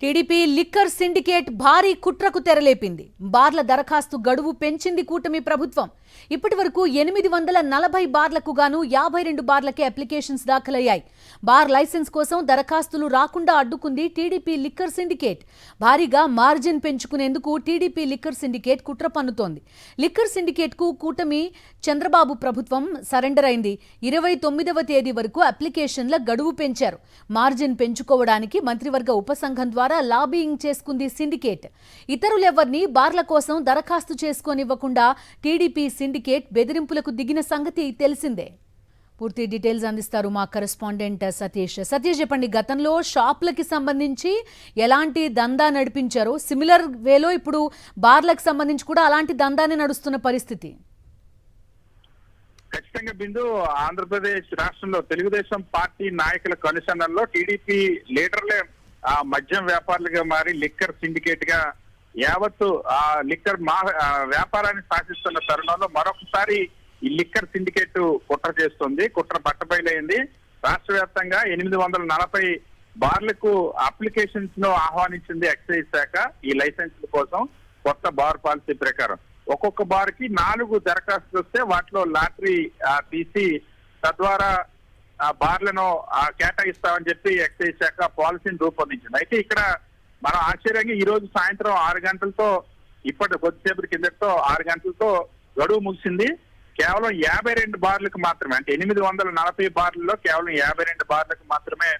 TDP liquor syndicate భారీ కుట్రకు తెరలేపింది. బార్ల దరఖాస్తు గడువు పెంచింది కూటమి ప్రభుత్వం. ఇప్పటి వరకు 840 బార్లకు గాను 52 బార్లకే అప్లికేషన్స్ దాఖలయ్యాయి. బార్ లైసెన్స్ కోసం దరఖాస్తులు రాకుండా అడ్డుకుంది టీడీపీ లిక్కర్ సిండికేట్. భారీగా మార్జిన్ పెంచుకునేందుకు టీడీపీ లిక్కర్ సిండికేట్ కుట్ర పన్నుతోంది. లిక్కర్ సిండికేట్ కు కూటమి చంద్రబాబు ప్రభుత్వం సరెండర్ అయింది. 29వ తేదీ వరకు అప్లికేషన్ల గడువు పెంచారు. మార్జిన్ పెంచుకోవడానికి మంత్రివర్గ ఉపసంఘం ద్వారా లాబియింగ్ చేసుకుంది సిండికేట్. ఇతరులెవర్ని బార్ల కోసం దరఖాస్తు చేసుకోనివ్వకుండా టీడీపీ సిండికేట్ బెదిరింపులకు దిగిన సంగతి తెలిసిందే. పూర్తి డీటెయిల్స్ అందిస్తారు మా కరెస్పాండెంట్ సతీష్. సతీష్, చెప్పండి, గతంలో షాపులకి సంబంధించి ఎలాంటి దందా నడిపించారో సిమిలర్ వేలో ఇప్పుడు బార్లకు సంబంధించి కూడా అలాంటి దందానే నడుస్తున్న పరిస్థితి. ఖచ్చితంగా బిందు, ఆంధ్రప్రదేశ్ రాష్ట్రంలో తెలుగుదేశం పార్టీ నాయకుల కనుసన్నల్లో టీడీపీ లీడర్లే మద్యం వ్యాపారులుగా మారి లిక్కర్ సిండికేట్ గా యావత్తు లిక్కర్ వ్యాపారాన్ని శాసిస్తున్న తరుణంలో మరొకసారి ఈ లిక్కర్ సిండికేట్ కుట్ర చేస్తుంది. కుట్ర బట్టబయలైంది. రాష్ట్ర వ్యాప్తంగా 840 బార్లకు అప్లికేషన్స్ ను ఆహ్వానించింది ఎక్సైజ్ శాఖ. ఈ లైసెన్స్ల కోసం కొత్త బార్ పాలసీ ప్రకారం ఒక్కొక్క బార్ కి 4 దరఖాస్తులు వస్తే వాటిలో లాటరీ తీసి తద్వారా బార్లను కేటాయిస్తామని చెప్పి ఎక్సైజ్ శాఖ పాలసీని రూపొందించింది. అయితే ఇక్కడ మనం ఆశ్చర్యంగా ఈ రోజు సాయంత్రం 6 గంటలతో, ఇప్పటి కొద్దిసేపటి కిందతో 6 గంటలతో గడువు ముగిసింది. కేవలం 52 బార్లకు మాత్రమే, అంటే 840 బార్లలో కేవలం 52 బార్లకు మాత్రమే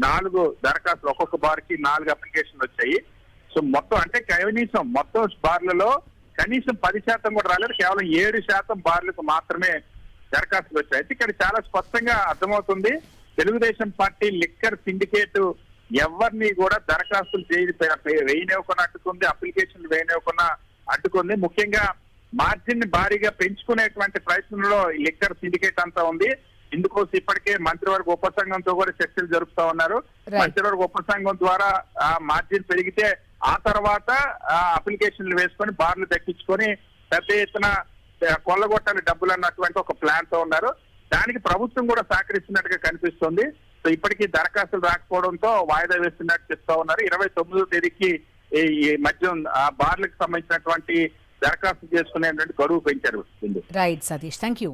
4 దరఖాస్తులు, ఒక్కొక్క బార్ కి 4 అప్లికేషన్లు వచ్చాయి. సో మొత్తం అంటే కనీసం మొత్తం బార్లలో కనీసం 10% కూడా రాలేదు. కేవలం 7% బార్లకు మాత్రమే దరఖాస్తులు వచ్చాయి. అయితే ఇక్కడ చాలా స్పష్టంగా అర్థమవుతుంది, తెలుగుదేశం పార్టీ లిక్కర్ సిండికేట్ ఎవరిని కూడా దరఖాస్తులు వేయనివ్వకుండా అడ్డుకుంది, అప్లికేషన్లు వేయనివ్వకుండా అడ్డుకుంది. ముఖ్యంగా మార్జిన్ భారీగా పెంచుకునేటువంటి ప్రయత్నంలో లిక్కర్ సిండికేట్ అంతా ఉంది. ఇందుకోసం ఇప్పటికే మంత్రివర్గ ఉపసంఘంతో కూడా చర్చలు జరుపుతా ఉన్నారు. మంత్రివర్గ ఉపసంఘం ద్వారా మార్జిన్ పెరిగితే ఆ తర్వాత అప్లికేషన్లు వేసుకొని బార్లు దక్కించుకొని పెద్ద ఎత్తున కొల్లగొట్టాలి డబ్బులు అన్నటువంటి ఒక ప్లాన్ తో ఉన్నారు. దానికి ప్రభుత్వం కూడా సహకరిస్తున్నట్టుగా కనిపిస్తుంది. సో ఇప్పటికీ దరఖాస్తులు రాకపోవడంతో వాయిదా వేస్తున్నట్టు చెప్తా ఉన్నారు. 29వ తేదీకి ఈ మద్యం బార్లకు సంబంధించినటువంటి దరఖాస్తు చేసుకునేటువంటి గడువు పెంచారు. Right Satish, thank you.